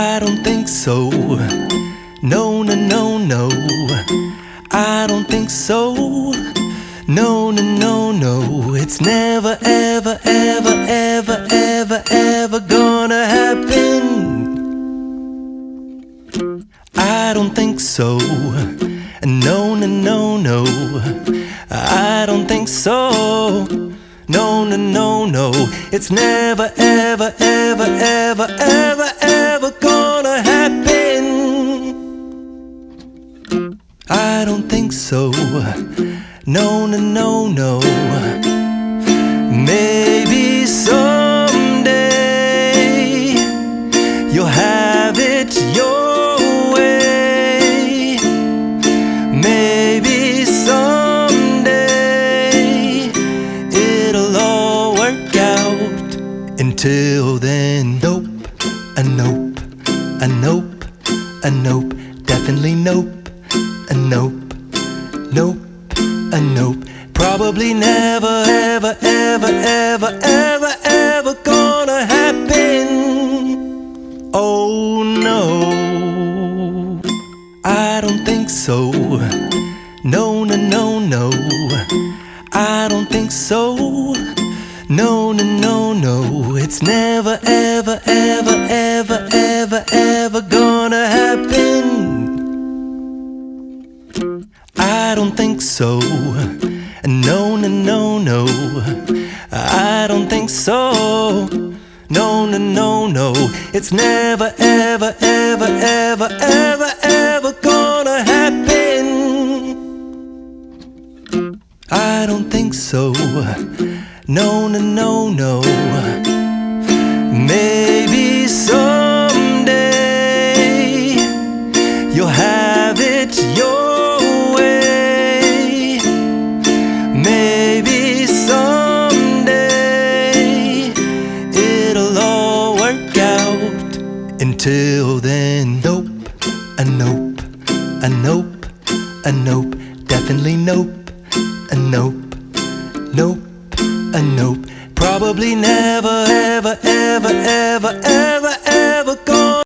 I don't think so. No, no, no, no. I don't think so. No, no, no, no. It's never, ever, ever, ever, ever, ever gonna happen. I don't think so. No, no, no, no. I don't think so. No, no, no, no. It's never, ever, ever, ever, ever, ever gonna happen. I don't think so. No, no, no, no. Maybe someday you'll have it your way. Maybe someday it'll all work out. Until then, nope, a nope, a nope, a nope, definitely nope, a nope, nope, a nope. Probably never, ever, ever, ever, ever, ever gonna happen. Oh no, I don't think so. No, no, no, no. I don't think so. No, no, no, no. It's never, ever, ever, ever, ever, ever gonna happen. I don't think so. No, no, no, no. I don't think so. No, no, no, no. It's never, ever, ever, ever, ever, ever gonna happen. I don't think so. No, no, no, no. Maybe someday you'll have it your way. Maybe someday it'll all work out. Until then, nope, a nope, a nope, a nope, definitely nope, a nope, nope, a nope. Probably never, ever, ever, ever, ever